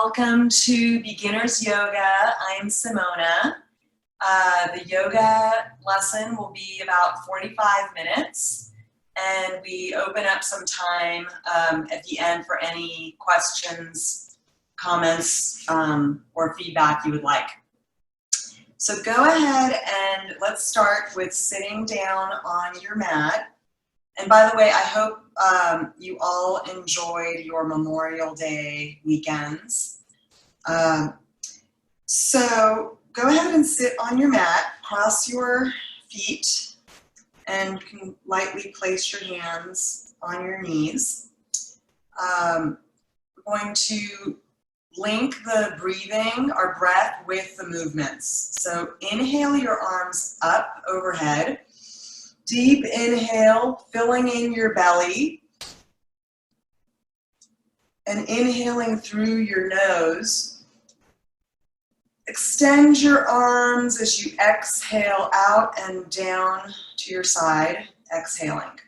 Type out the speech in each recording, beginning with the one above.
welcome to Beginner's Yoga. I'm Simona. The yoga lesson will be about 45 minutes, and we open up some time at the end for any questions, comments, or feedback you would like. So go ahead and let's start with sitting down on your mat. And by the way, I hope you all enjoyed your Memorial Day weekends. So go ahead and sit on your mat, cross your feet, and you can lightly place your hands on your knees. We're going to link the breathing, our breath, with the movements. So inhale your arms up overhead. Deep inhale, filling in your belly, and inhaling through your nose. Extend your arms as you exhale out and down to your side, exhaling.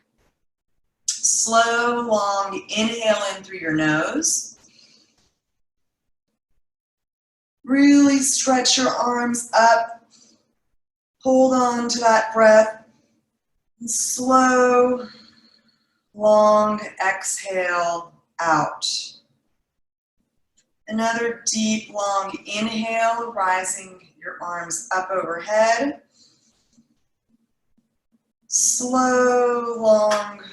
Slow, long inhale in through your nose. Really stretch your arms up. Hold on to that breath. Slow, long exhale out. Another deep, long inhale, rising your arms up overhead. Slow, long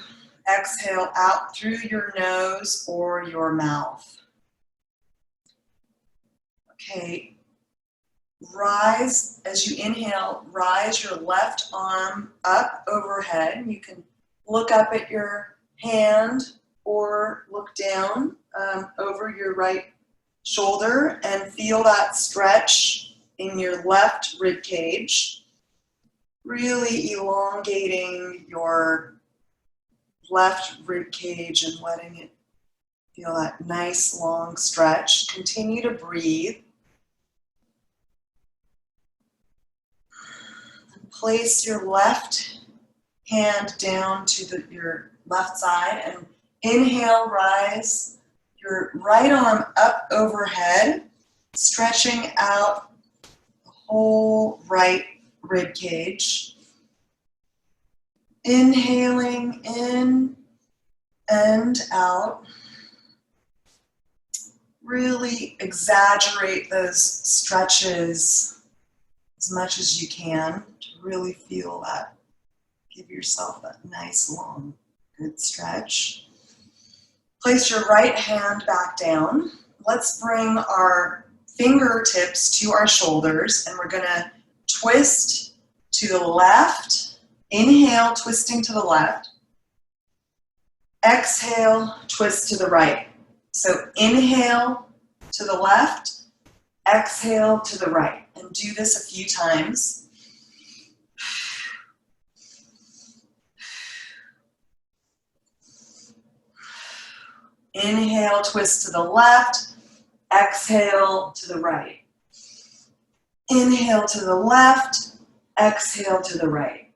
exhale out through your nose or your mouth. Okay. Rise, as you inhale, rise your left arm up overhead. You can look up at your hand or look down over your right shoulder and feel that stretch in your left rib cage, really elongating your left rib cage and letting it feel that nice long stretch. Continue to breathe. Place your left hand down to your left side and inhale, rise your right arm up overhead, stretching out the whole right rib cage. Inhaling in and out. Really exaggerate those stretches as much as you can. Really feel that. Give yourself that nice, long, good stretch. Place your right hand back down. Let's bring our fingertips to our shoulders, and we're going to twist to the left. Inhale, twisting to the left. Exhale, twist to the right. So inhale to the left, exhale to the right. And do this a few times. Inhale, twist to the left, exhale to the right. Inhale to the left, exhale to the right.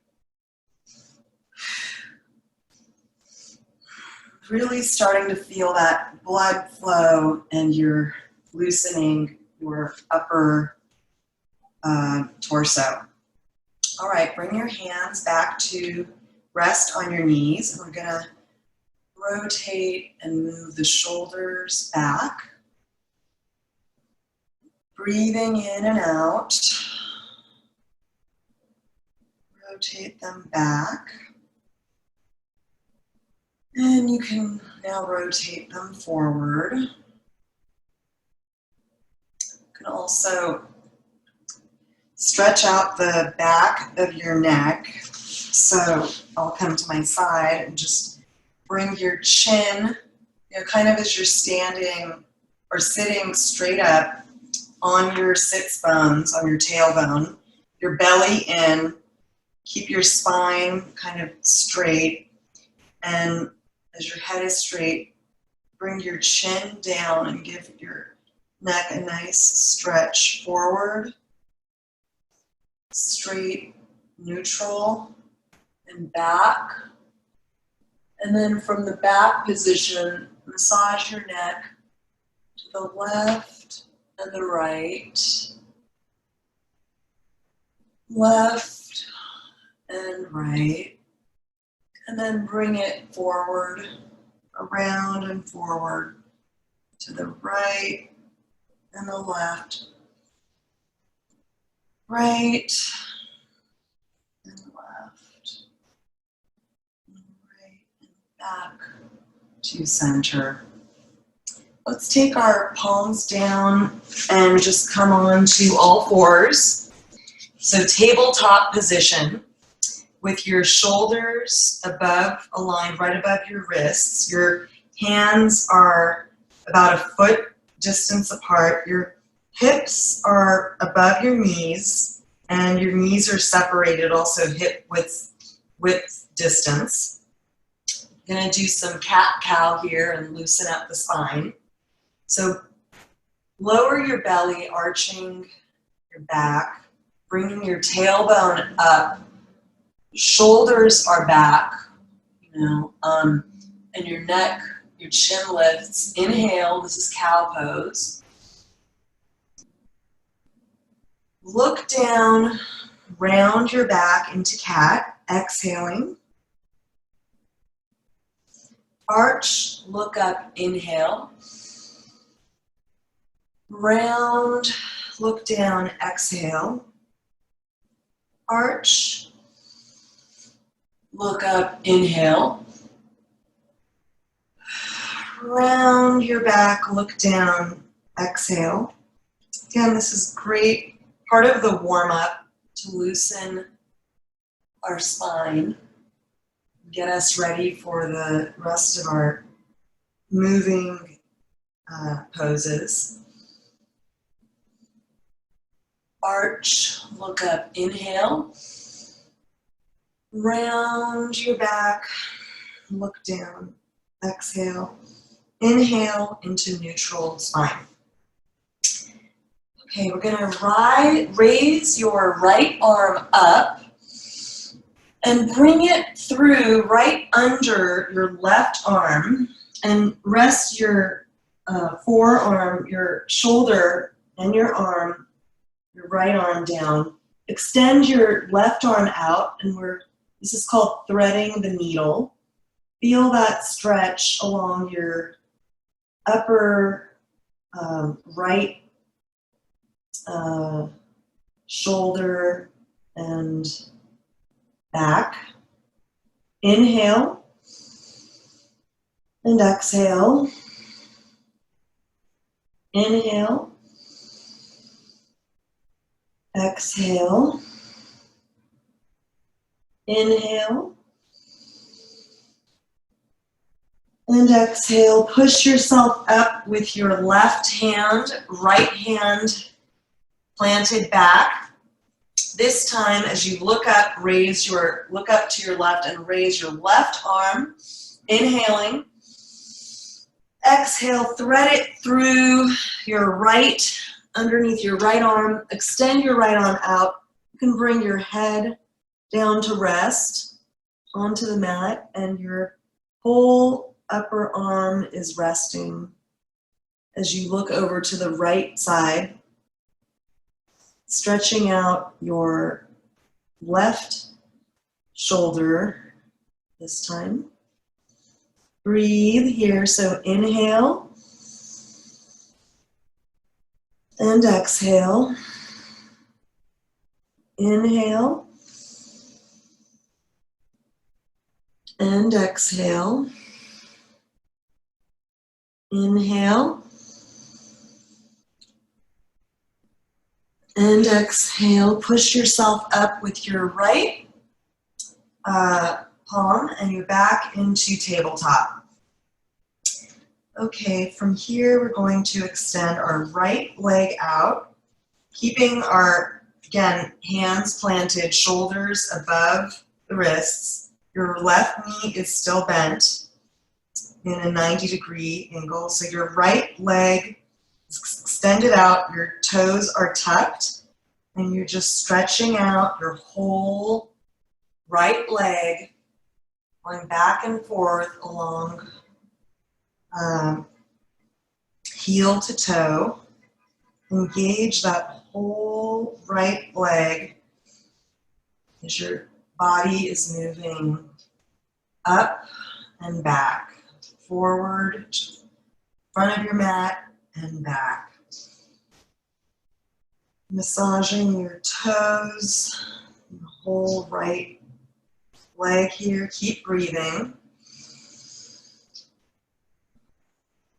Really starting to feel that blood flow, and you're loosening your upper torso. All right, bring your hands back to rest on your knees, and we're going to rotate and move the shoulders back. Breathing in and out. Rotate them back. And you can now rotate them forward. You can also stretch out the back of your neck. So I'll come to my side and just bring your chin, kind of as you're standing or sitting straight up on your sits bones, on your tailbone, your belly in, keep your spine kind of straight, and as your head is straight, bring your chin down and give your neck a nice stretch forward, straight, neutral, and back. And then from the back position, massage your neck to the left and the right. Left and right. And then bring it forward, around and forward to the right and the left. Right and left. And right and back to center. Let's take our palms down and just come on to all fours. So tabletop position with your shoulders above, aligned right above your wrists. Your hands are about a foot distance apart. Your hips are above your knees and your knees are separated also hip width distance. I'm gonna do some cat-cow here and loosen up the spine. So lower your belly, arching your back, bringing your tailbone up. Shoulders are back, and your neck, your chin lifts. Inhale, this is cow pose. Look down, round your back into cat, exhaling. Arch, look up, inhale. Round, look down, exhale. Arch, look up, inhale. Round your back, look down, exhale. Again, this is great part of the warm-up to loosen our spine, get us ready for the rest of our moving poses. Arch, look up, inhale. Round your back, look down, exhale. Inhale into neutral spine. Okay, we're gonna raise your right arm up and bring it through right under your left arm and rest your forearm, your shoulder and your arm, your right arm down. Extend your left arm out, and this is called threading the needle. Feel that stretch along your upper right shoulder and back. Inhale and exhale. Inhale. Exhale. Inhale. And exhale. Push yourself up with your left hand, right hand planted back. This time, as you look up, look up to your left and raise your left arm. Inhaling. Exhale, thread it through your right, underneath your right arm. Extend your right arm out. You can bring your head down to rest onto the mat, and your whole upper arm is resting as you look over to the right side, stretching out your left shoulder this time. Breathe here, so inhale and exhale. Inhale and exhale. Inhale and exhale. Push yourself up with your right palm and you're back into tabletop. Okay, from here we're going to extend our right leg out, keeping our, again, hands planted, shoulders above the wrists. Your left knee is still bent in a 90-degree angle, so your right leg is extended out, your toes are tucked, and you're just stretching out your whole right leg, going back and forth along heel to toe. Engage that whole right leg as your body is moving up and back, forward, front of your mat, and back. Massaging your toes, the whole right leg here. Keep breathing.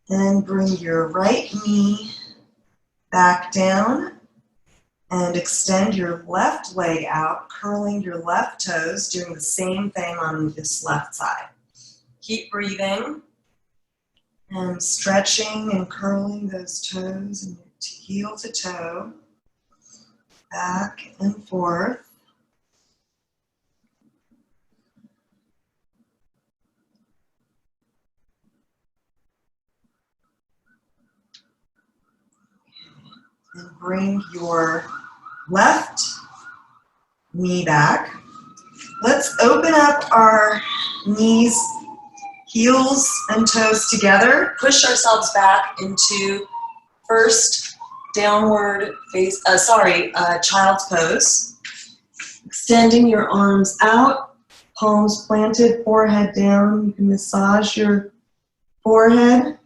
And bring your right knee back down and extend your left leg out, curling your left toes, doing the same thing on this left side. Keep breathing and stretching and curling those toes and heel to toe, back and forth. And bring your left knee back. Let's open up our knees, heels and toes together. Push ourselves back into first downward face, child's pose. Extending your arms out, palms planted, forehead down. You can massage your forehead.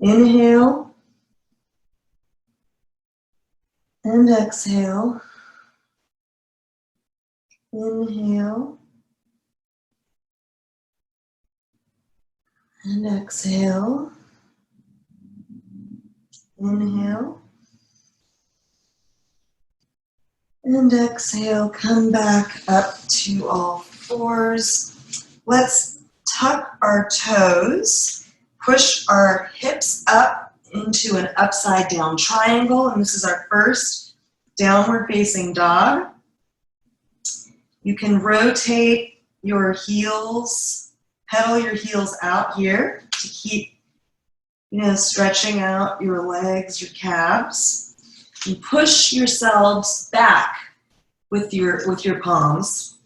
Inhale and exhale. Inhale and exhale. Inhale and exhale. Come back up to all fours. Let's tuck our toes. Push our hips up into an upside down triangle, and this is our first downward facing dog. You can rotate your heels, pedal your heels out here to keep, stretching out your legs, your calves. And push yourselves back with your palms.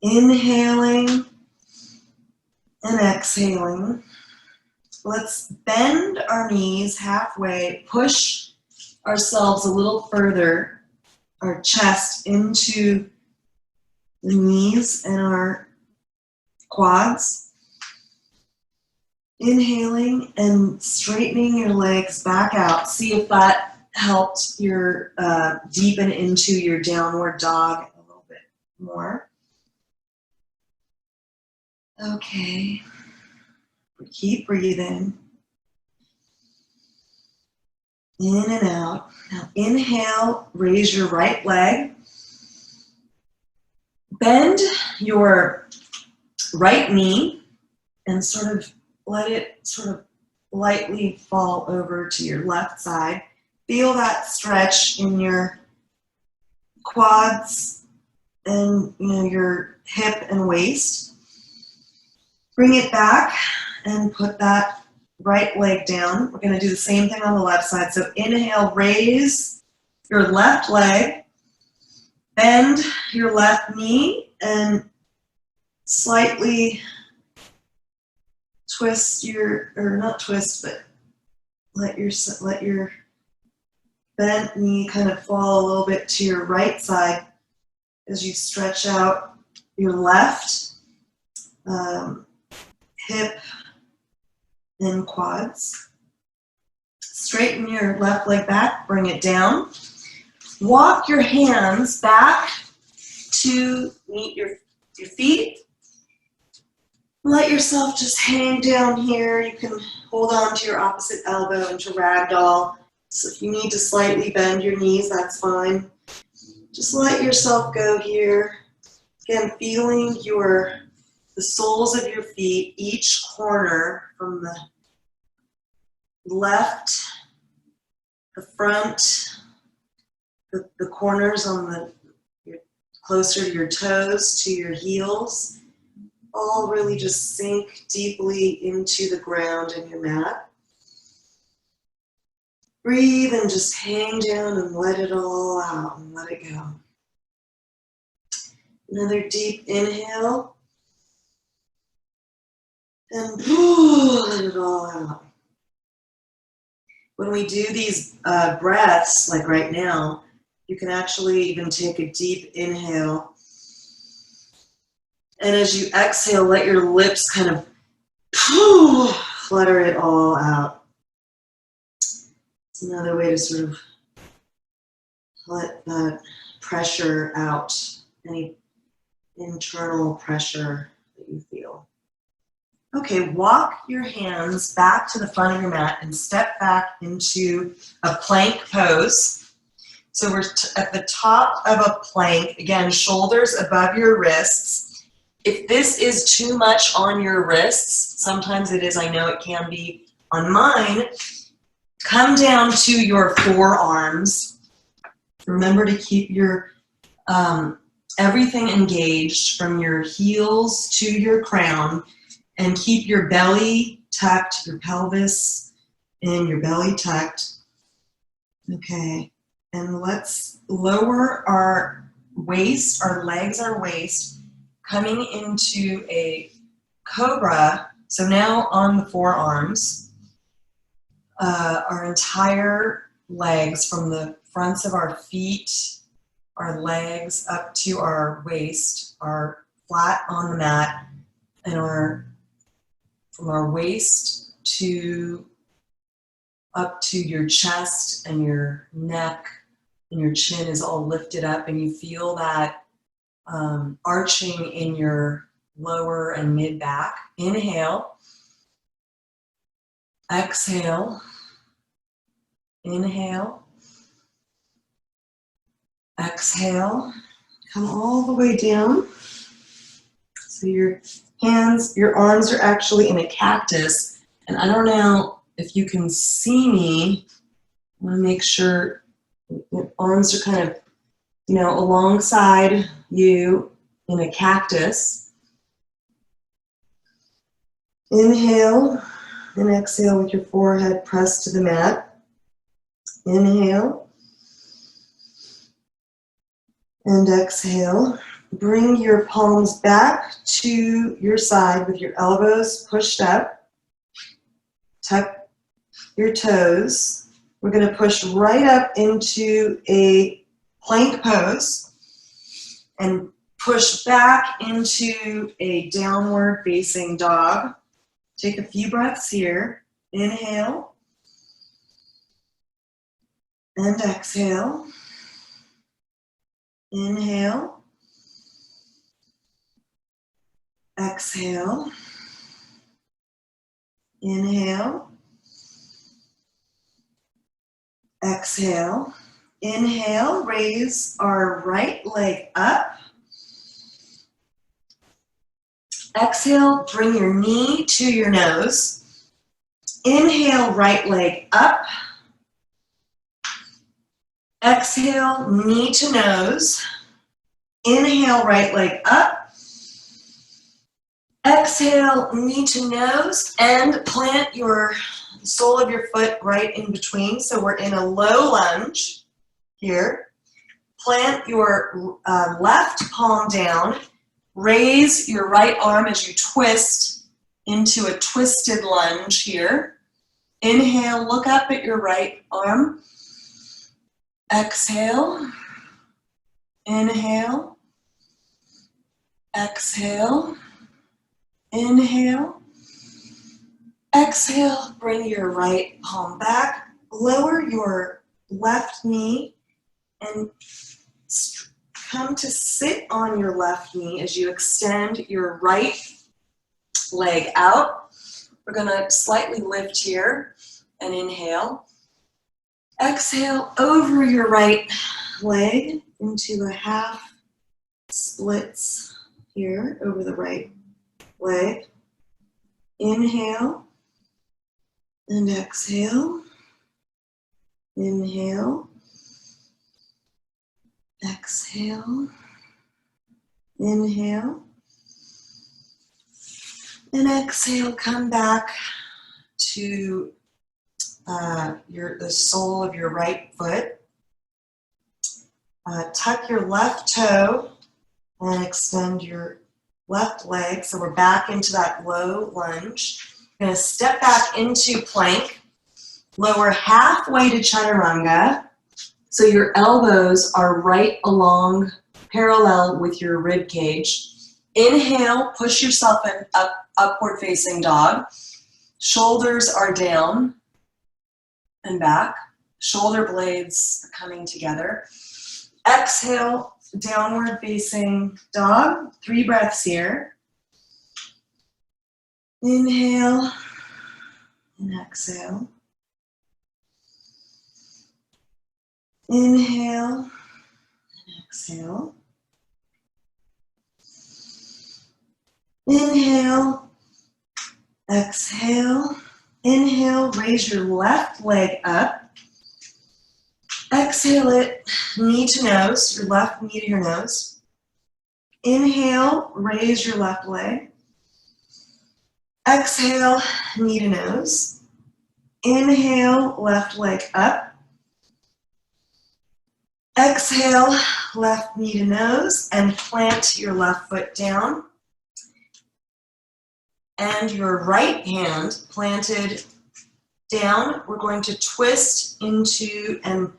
Inhaling and exhaling. Let's bend our knees halfway, push ourselves a little further, our chest into the knees and our quads. Inhaling and straightening your legs back out. See if that helped your deepen into your downward dog a little bit more. Okay, keep breathing. In and out. Now inhale, raise your right leg. Bend your right knee and sort of let it lightly fall over to your left side. Feel that stretch in your quads and your hip and waist. Bring it back and put that right leg down. We're going to do the same thing on the left side. So inhale, raise your left leg, bend your left knee, and slightly twist let your bent knee kind of fall a little bit to your right side as you stretch out your left hip and quads. Straighten your left leg back, bring it down. Walk your hands back to meet your feet. Let yourself just hang down here. You can hold on to your opposite elbow into ragdoll. So if you need to slightly bend your knees, that's fine. Just let yourself go here. Again, feeling the soles of your feet, each corner from the left, the front, the corners on closer to your toes, to your heels, all really just sink deeply into the ground and your mat. Breathe and just hang down and let it all out and let it go. Another deep inhale. And let it all out. When we do these breaths, like right now, you can actually even take a deep inhale. And as you exhale, let your lips kind of flutter it all out. It's another way to sort of let that pressure out, any internal pressure that you feel. Okay, walk your hands back to the front of your mat and step back into a plank pose. So we're at the top of a plank, again, shoulders above your wrists. If this is too much on your wrists, sometimes it is, I know it can be on mine, come down to your forearms. Remember to keep your everything engaged from your heels to your crown, and keep your belly tucked, your pelvis and your belly tucked. Okay, and let's lower our waist, our legs, our waist, coming into a cobra. So now on the forearms, our entire legs from the fronts of our feet, our legs up to our waist are flat on the mat, and from our waist to up to your chest and your neck and your chin is all lifted up, and you feel that arching in your lower and mid back. Inhale, exhale, inhale, exhale, come all the way down. So your hands, your arms are actually in a cactus, and I don't know if you can see me. I want to make sure your arms are kind of, alongside you in a cactus. Inhale and exhale with your forehead pressed to the mat. Inhale and exhale. Bring your palms back to your side with your elbows pushed up. Tuck your toes. We're going to push right up into a plank pose and push back into a downward facing dog. Take a few breaths here. Inhale and exhale. Inhale. Exhale. Inhale. Exhale. Inhale, raise our right leg up. Exhale, bring your knee to your nose. Inhale, right leg up. Exhale, knee to nose. Inhale, right leg up. Exhale, knee to nose, and plant your sole of your foot right in between. So we're in a low lunge here. Plant your left palm down. Raise your right arm as you twist into a twisted lunge here. Inhale, look up at your right arm. Exhale. Inhale. Exhale. Inhale. Exhale, bring your right palm back. Lower your left knee and come to sit on your left knee as you extend your right leg out. We're going to slightly lift here and inhale. Exhale over your right leg into a half splits here over the right leg. Inhale and exhale. Inhale. Exhale. Inhale. And exhale, come back to the sole of your right foot. Tuck your left toe And extend your left leg. So we're back into that low lunge. You're going to step back into plank. Lower halfway to chaturanga. So your elbows are right along, parallel with your rib cage. Inhale, push yourself in upward facing dog. Shoulders are down and back. Shoulder blades are coming together. Exhale, downward facing dog. 3 breaths here. Inhale and exhale. Inhale and exhale. Inhale, exhale. Inhale, raise your left leg up. Exhale it, knee to nose, your left knee to your nose. Inhale, raise your left leg. Exhale, knee to nose. Inhale, left leg up. Exhale, left knee to nose, and plant your left foot down. And your right hand planted down. We're going to twist into and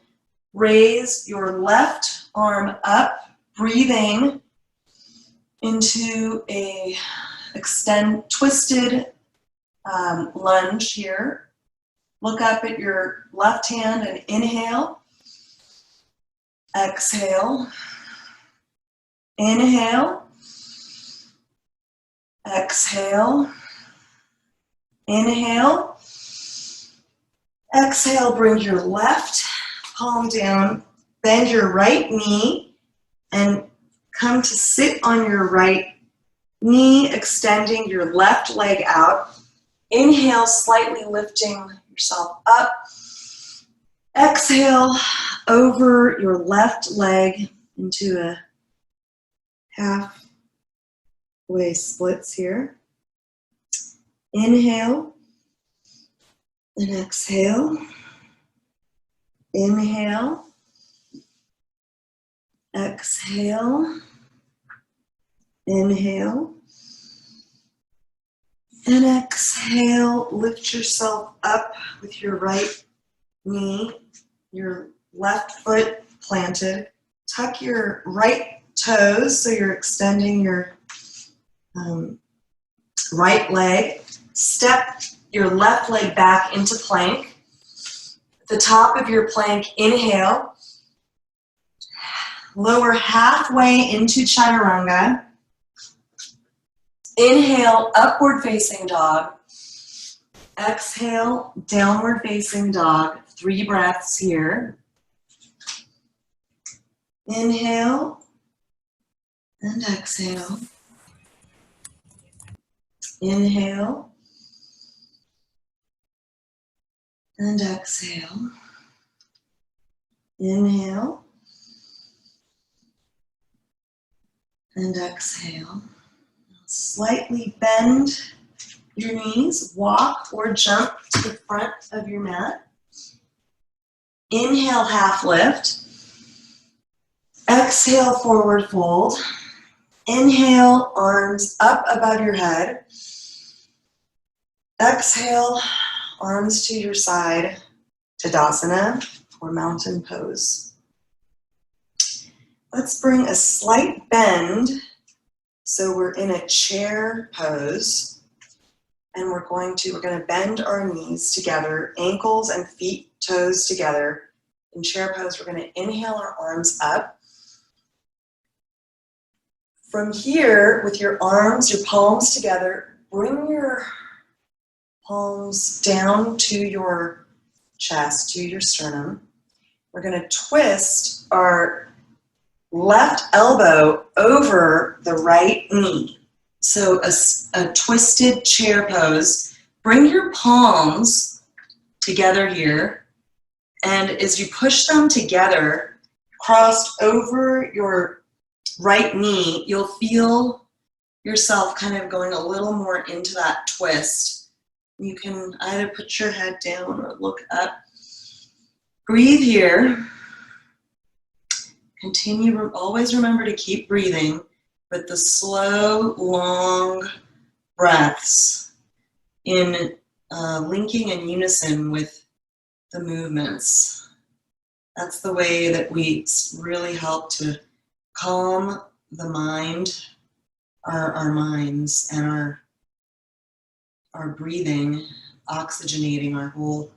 raise your left arm up, breathing into a twisted lunge here. Look up at your left hand and inhale. Exhale. Inhale. Exhale. Inhale. Exhale, bring your left palm down, bend your right knee, and come to sit on your right knee, extending your left leg out. Inhale, slightly lifting yourself up. Exhale, over your left leg into a halfway splits here. Inhale and exhale. Inhale, exhale, inhale, and exhale. Lift yourself up with your right knee, your left foot planted. Tuck your right toes so you're extending your right leg. Step your left leg back into plank. The top of your plank, inhale. Lower halfway into chaturanga. Inhale, upward facing dog. Exhale, downward facing dog. 3 breaths here. Inhale and exhale. Inhale and exhale. Inhale and exhale. Slightly bend your knees, walk or jump to the front of your mat. Inhale, half lift. Exhale, forward fold. Inhale, arms up above your head. Exhale, arms to your side, Tadasana or mountain pose. Let's bring a slight bend so we're in a chair pose, and we're going to bend our knees together, ankles and feet, toes together. In chair pose, we're going to inhale our arms up. From here, with your arms, your palms together, bring your palms down to your chest, to your sternum. We're going to twist our left elbow over the right knee. So a twisted chair pose. Bring your palms together here, and as you push them together, crossed over your right knee, you'll feel yourself kind of going a little more into that twist. You can either put your head down or look up. Breathe here. Continue, always remember to keep breathing. but the slow, long breaths in linking in unison with the movements. That's the way that we really help to calm the mind, our minds, and our breathing, oxygenating our whole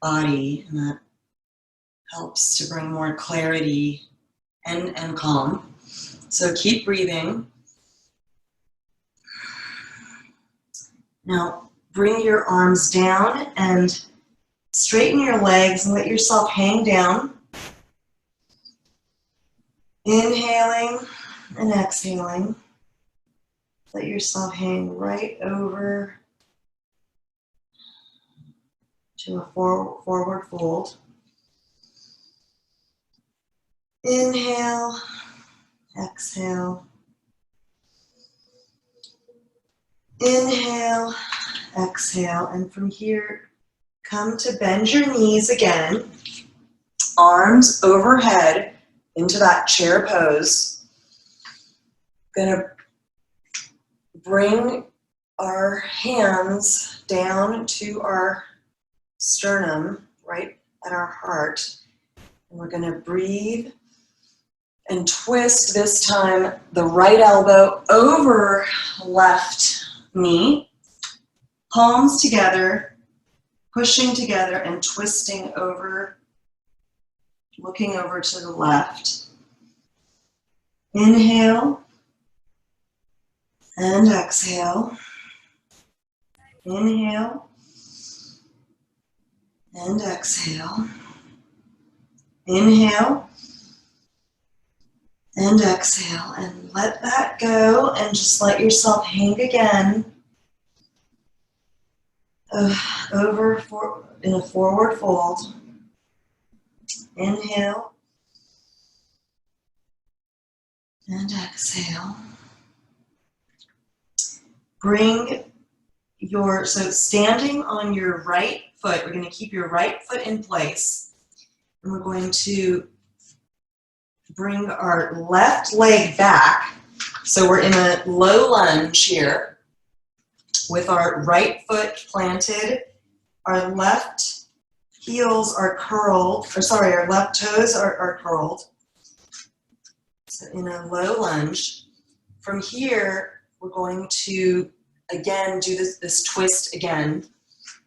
body, and that helps to bring more clarity and calm. So keep breathing. Now bring your arms down and straighten your legs and let yourself hang down. Inhaling and exhaling. Let yourself hang right over to a forward fold. Inhale, exhale. Inhale, exhale. And from here, come to bend your knees again. Arms overhead into that chair pose. Gonna bring our hands down to our sternum, right at our heart. And we're gonna breathe and twist this time the right elbow over left knee, palms together, pushing together and twisting over, looking over to the left. Inhale and exhale. Inhale and exhale. Inhale and exhale, and let that go and just let yourself hang again in a forward fold. Inhale and exhale. So standing on your right foot, we're going to keep your right foot in place, and we're going to bring our left leg back. So we're in a low lunge here with our right foot planted. Our left heels are curled, our left toes are curled. So in a low lunge. From here, we're going to again do this twist again.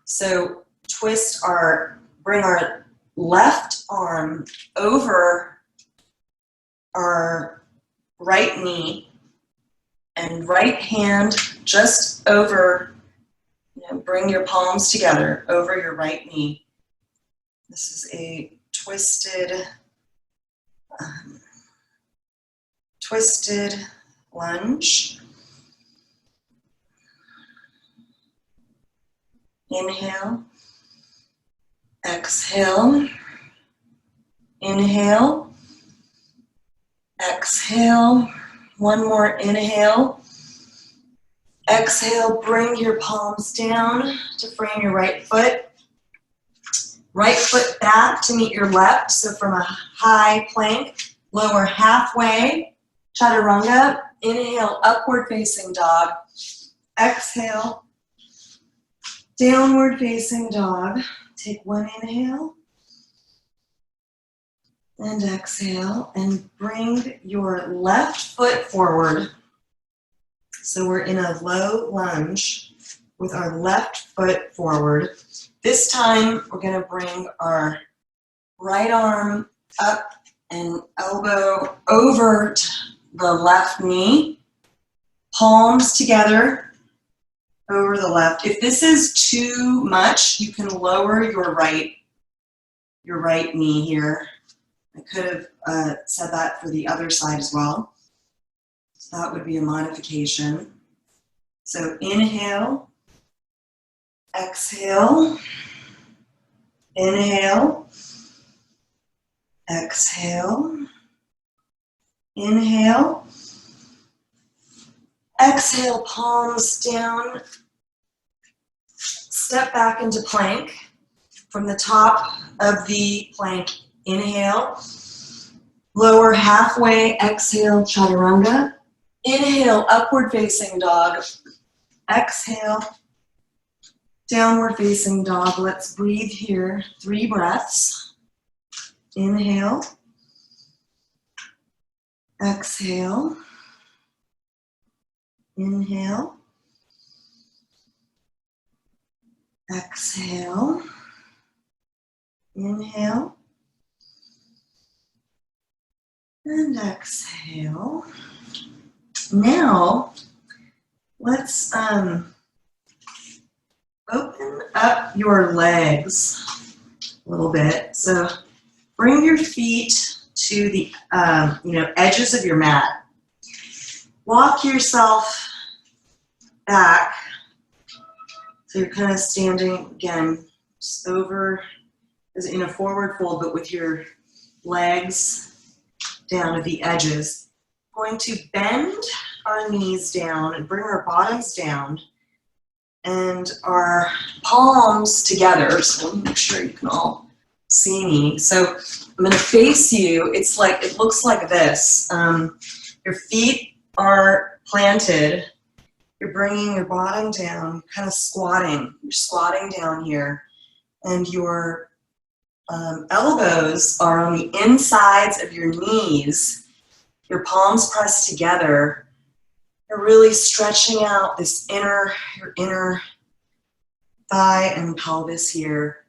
So bring our left arm over our right knee and right hand just over, bring your palms together over your right knee. This is a twisted lunge. Inhale, exhale, inhale, exhale. One more inhale. Exhale, bring your palms down to frame your right foot. Right foot back to meet your left. So from a high plank, lower halfway, chaturanga. Inhale, upward facing dog. Exhale, downward facing dog. Take one inhale. And exhale, and bring your left foot forward. So we're in a low lunge with our left foot forward. This time, we're going to bring our right arm up and elbow over to the left knee. Palms together over the left. If this is too much, you can lower your right knee here. I could have said that for the other side as well. So that would be a modification. So inhale, exhale, inhale, exhale, inhale, exhale, palms down, step back into plank. From the top of the plank, inhale, lower halfway, exhale, chaturanga. Inhale, upward facing dog. Exhale, downward facing dog. Let's breathe here. 3 breaths. Inhale. Exhale. Inhale. Exhale. Inhale. And exhale. Now, let's open up your legs a little bit. So bring your feet to the edges of your mat. Walk yourself back. So you're kind of standing again, just over as in a forward fold, but with your legs down at the edges. Going to bend our knees down and bring our bottoms down and our palms together. So let me make sure you can all see me. So I'm going to face you. It looks like this. Your feet are planted. You're bringing your bottom down, kind of squatting. You're squatting down here, and your elbows are on the insides of your knees. Your palms pressed together. You're really stretching out this your inner thigh and pelvis here.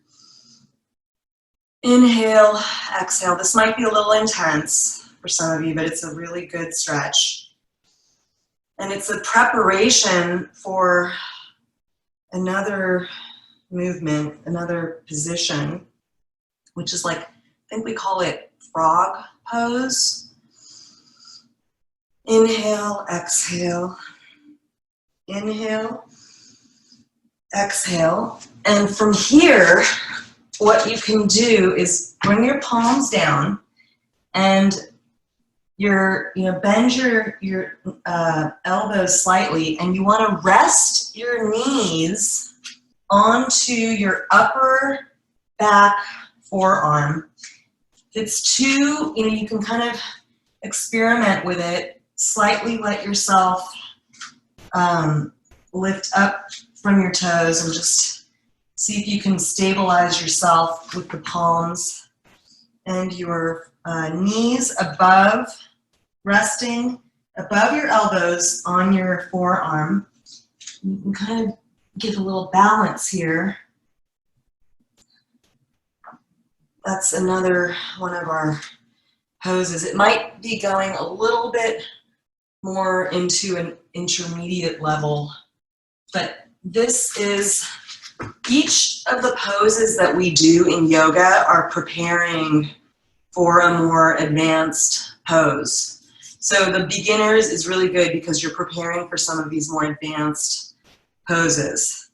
Inhale, exhale. This might be a little intense for some of you, but it's a really good stretch. And it's a preparation for another movement, another position, which is I think we call it frog pose. Inhale, exhale. Inhale, exhale. And from here, what you can do is bring your palms down and bend your elbows slightly, and you want to rest your knees onto your upper back forearm. If it's too, you can kind of experiment with it. Slightly let yourself lift up from your toes and just see if you can stabilize yourself with the palms and your knees above, resting above your elbows on your forearm. You can kind of get a little balance here. That's another one of our poses. It might be going a little bit more into an intermediate level, but this is, each of the poses that we do in yoga are preparing for a more advanced pose. So the beginners is really good because you're preparing for some of these more advanced poses.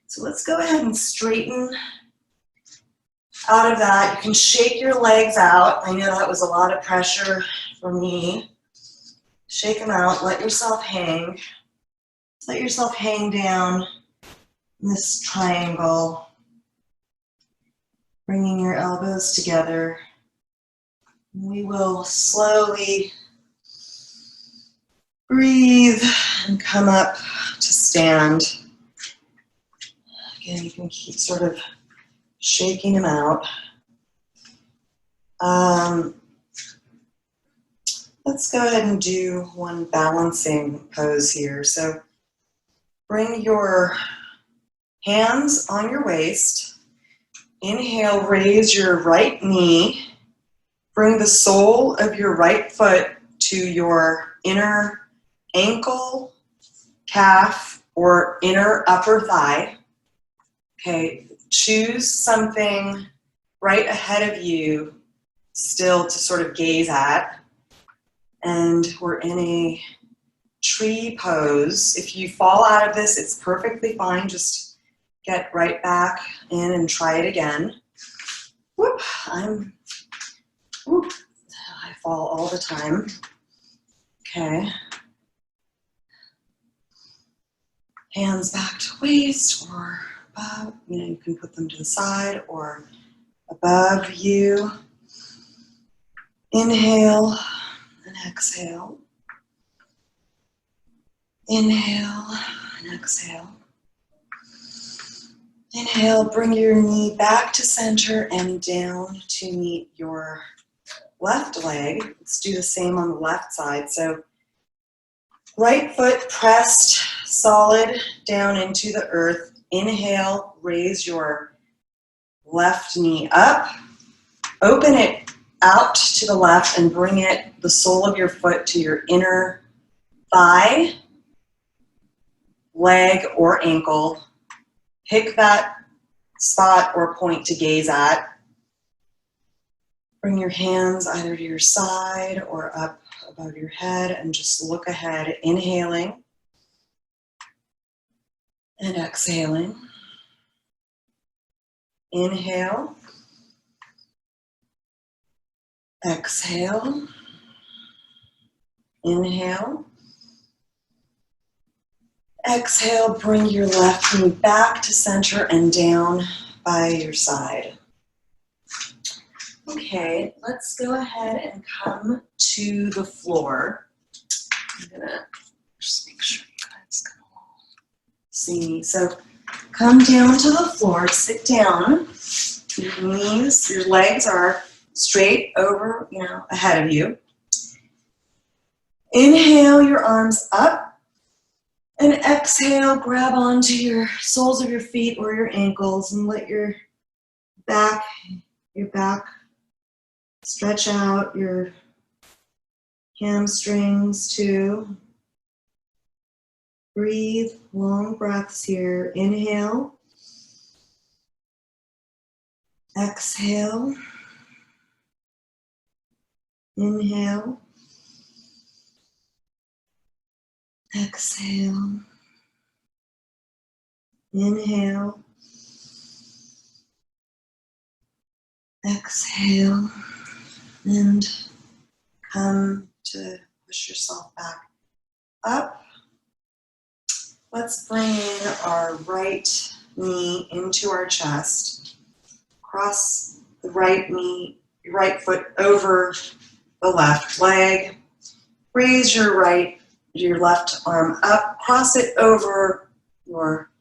So let's go ahead and straighten out of that. You can shake your legs out. I know that was a lot of pressure for me. Shake them out, let yourself hang. Let yourself hang down in this triangle. Bringing your elbows together. We will slowly breathe and come up to stand. Again, you can keep sort of shaking them out. Let's go ahead and do one balancing pose here. So bring your hands on your waist. Inhale, raise your right knee. Bring the sole of your right foot to your inner ankle, calf, or inner upper thigh. Okay, choose something right ahead of you still to sort of gaze at. And we're in a tree pose. If you fall out of this, it's perfectly fine. Just get right back in and try it again. Whoop, I fall all the time. Okay. Hands back to waist or above. You can put them to the side or above you. Inhale and exhale. Inhale and exhale. Inhale, bring your knee back to center and down to meet your left leg. Let's do the same on the left side. So right foot pressed solid down into the earth. Inhale, raise your left knee up. Open it out to the left and bring it, the sole of your foot, to your inner thigh, leg, or ankle. Pick that spot or point to gaze at. Bring your hands either to your side or up above your head and just look ahead, inhaling and exhaling. Inhale, exhale, inhale, exhale. Bring your left knee back to center and down by your side. Okay, let's go ahead and come to the floor. I'm gonna just make sure you guys can all see me. So come down to the floor, sit down. Your knees, your legs are straight over, ahead of you. Inhale your arms up, and exhale, grab onto your soles of your feet or your ankles and let your back stretch out, your hamstrings too. Breathe long breaths here. Inhale, exhale, inhale, exhale, inhale, exhale, and come to push yourself back up. Let's bring in our right knee into our chest. Cross the right knee, your right foot over the left leg. Raise your left arm up. Cross it over your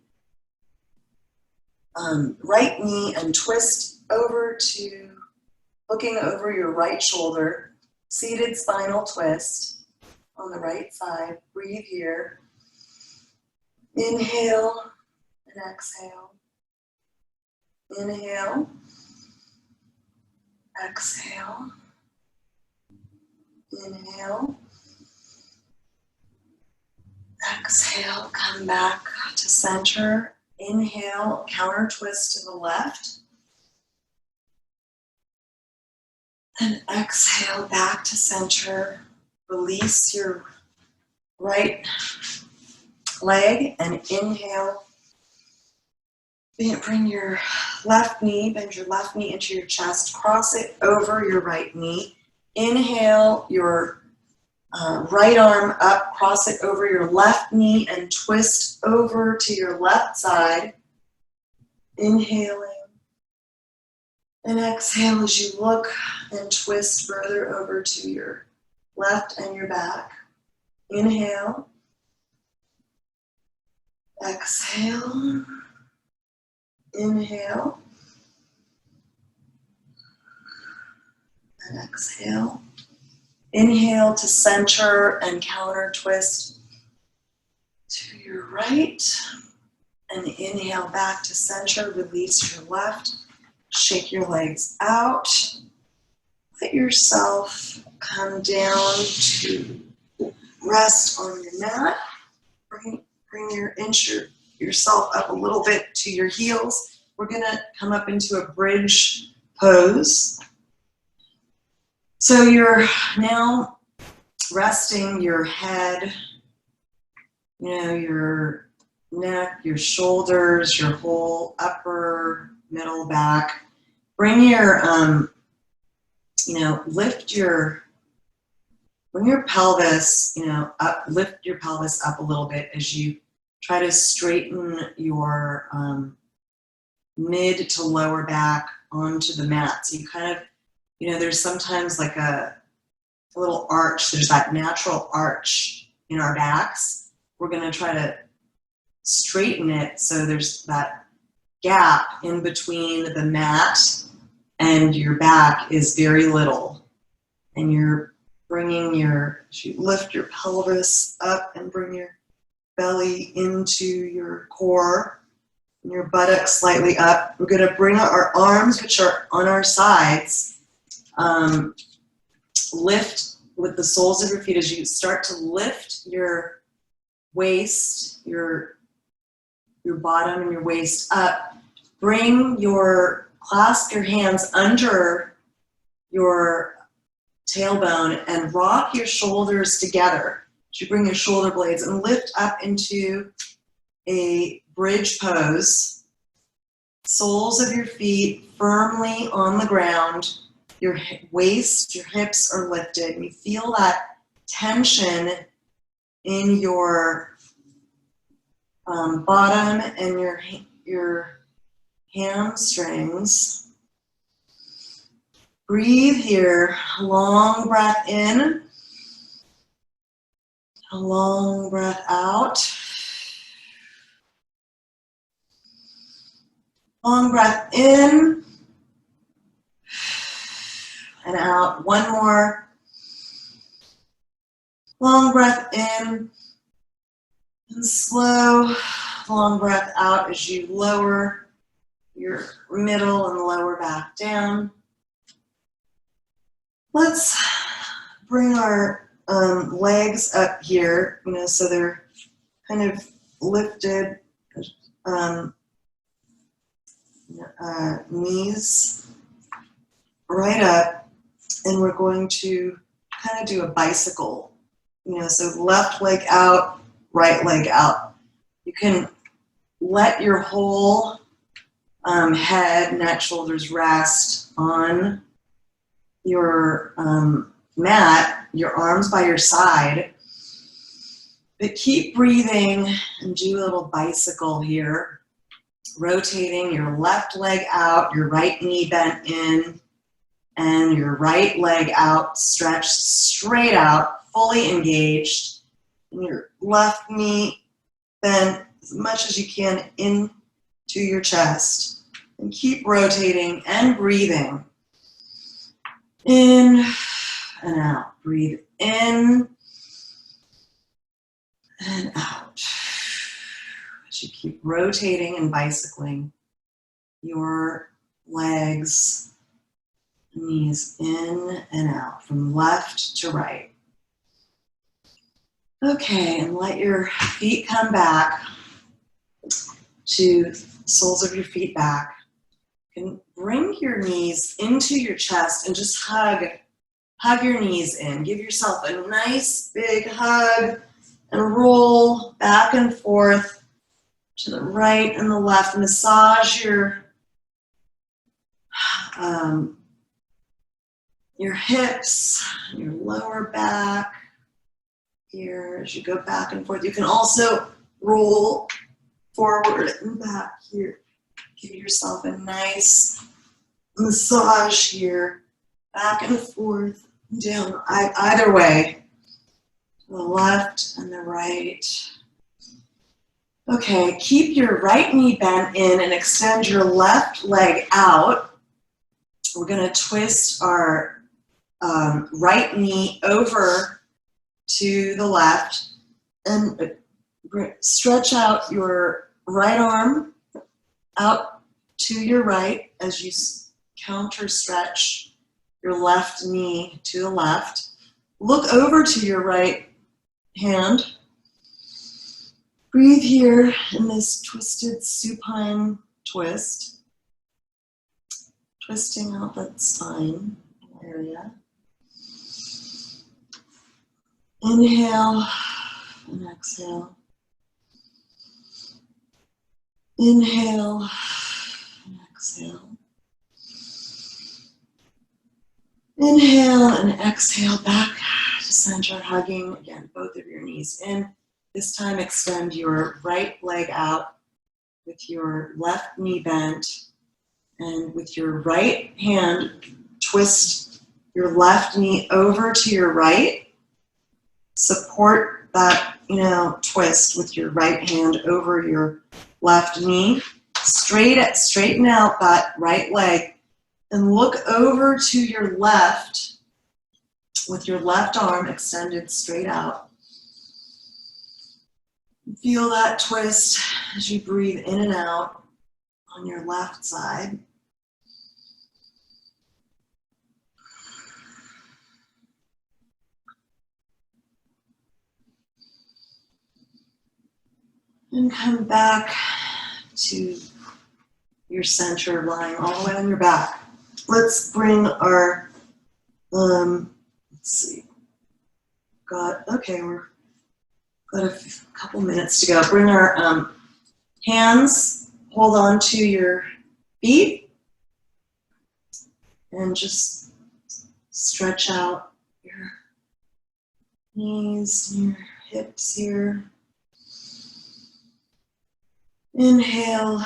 right knee and twist over to looking over your right shoulder. Seated spinal twist on the right side. Breathe here. Inhale and exhale. Inhale. Exhale. Inhale. Exhale. Come back to center. Inhale. Counter twist to the left. And exhale back to center. Release your right leg and inhale. Bring your left knee, bend your left knee into your chest. Cross it over your right knee. Inhale your right arm up. Cross it over your left knee and twist over to your left side. Inhaling. And exhale as you look and twist further over to your left and your back. Inhale. Exhale. Inhale. And exhale. Inhale to center and counter twist to your right. And inhale back to center. Release your left. Shake your legs out. Let yourself come down to rest on your mat. Inch yourself up a little bit to your heels. We're gonna come up into a bridge pose. So you're now resting your head, your neck, your shoulders, your whole upper, middle, back. Bring your, bring your pelvis, up, lift your pelvis up a little bit as you try to straighten your mid to lower back onto the mat. So you kind of, there's sometimes like a little arch. There's that natural arch in our backs. we're going to try to straighten it so there's that gap in between the mat and your back is very little. And you're bringing you lift your pelvis up and bring your belly into your core, and your buttocks slightly up. We're going to bring our arms, which are on our sides, lift with the soles of your feet as you start to lift your waist, your bottom and your waist up. Clasp your hands under your tailbone and rock your shoulders together. You bring your shoulder blades and lift up into a bridge pose. Soles of your feet firmly on the ground. Your waist, your hips are lifted. And you feel that tension in your bottom and your hamstrings. Breathe here. Long breath in. A long breath out. Long breath in and out. One more. Long breath in and slow. Long breath out as you lower your middle and lower back down. Let's bring our legs up here, so they're kind of lifted, knees right up, and we're going to kind of do a bicycle, so left leg out, right leg out. You can let your whole head, neck, shoulders rest on your mat, your arms by your side, but keep breathing and do a little bicycle here, rotating your left leg out, your right knee bent in, and your right leg out, stretched straight out, fully engaged, and your left knee bent as much as you can into your chest, and keep rotating and breathing. In and out. Breathe in and out. As you keep rotating and bicycling your legs, knees in and out, from left to right. Okay, and let your feet come back to soles of your feet back. You can bring your knees into your chest and just hug your knees in. Give yourself a nice big hug and roll back and forth to the right and the left. Massage your hips, your lower back here as you go back and forth. You can also roll forward and back here. Give yourself a nice massage here, back and forth, down, either way, the left and the right. Okay, keep your right knee bent in and extend your left leg out. We're going to twist our right knee over to the left and stretch out your right arm out to your right as you counter stretch your left knee to the left. Look over to your right hand. Breathe here in this twisted supine twist. Twisting out that spine area. Inhale and exhale. Inhale and exhale. Inhale and exhale back to center, hugging again both of your knees in. This time extend your right leg out with your left knee bent, and with your right hand twist your left knee over to your right. Support that twist with your right hand over your left knee. Straighten out that right leg and look over to your left with your left arm extended straight out. Feel that twist as you breathe in and out on your left side. And come back to your center, lying all the way on your back. Let's bring our, let's see, we're got a couple minutes to go. Bring our hands, hold on to your feet, and just stretch out your knees and your hips here. Inhale,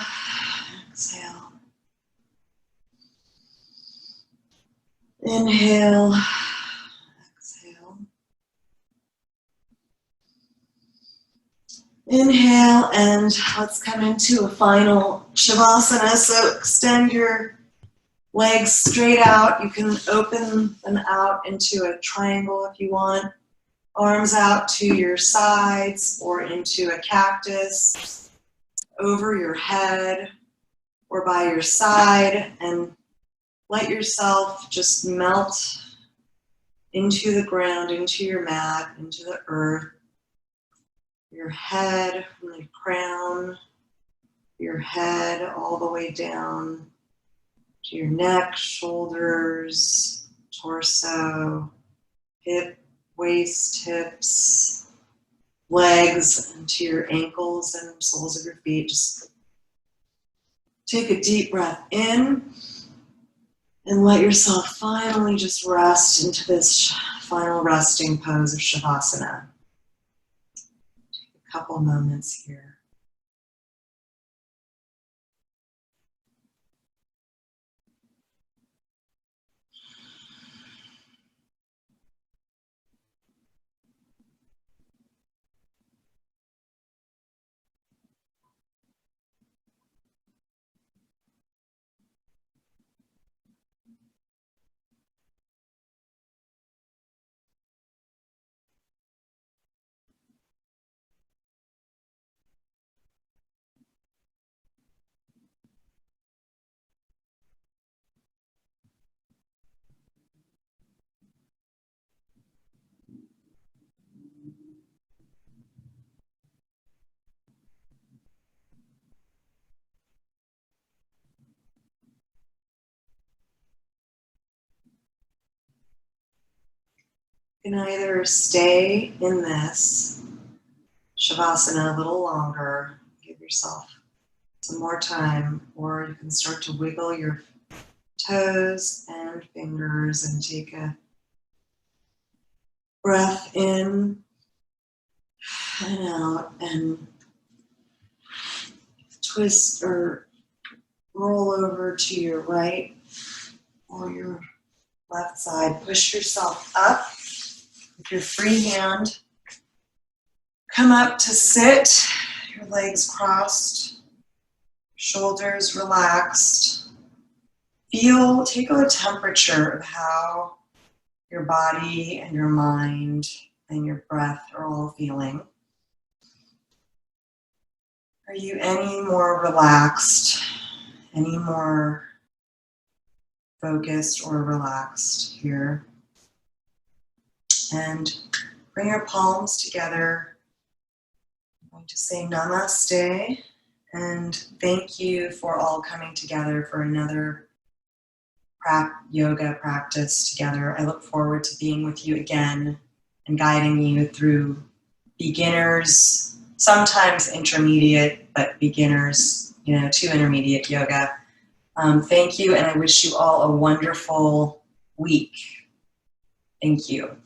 exhale. Inhale, exhale. Inhale, and let's come into a final Shavasana. So extend your legs straight out. You can open them out into a triangle if you want. Arms out to your sides or into a cactus, over your head or by your side, and let yourself just melt into the ground, into your mat, into the earth. Your head from the crown, your head all the way down to your neck, shoulders, torso, hip, waist, hips, legs, into your ankles and soles of your feet. Just take a deep breath in and let yourself finally just rest into this final resting pose of Shavasana. Take a couple moments here. You can either stay in this Shavasana a little longer, give yourself some more time, or you can start to wiggle your toes and fingers and take a breath in and out and twist or roll over to your right or your left side. Push yourself up with your free hand. Come up to sit, your legs crossed, shoulders relaxed. Take a temperature of how your body and your mind and your breath are all feeling. Are you any more relaxed, any more focused or relaxed here? And bring your palms together. I'm going to say namaste and thank you for all coming together for another yoga practice together. I look forward to being with you again and guiding you through beginners, sometimes intermediate, but beginners, to intermediate yoga. Thank you, and I wish you all a wonderful week. Thank you.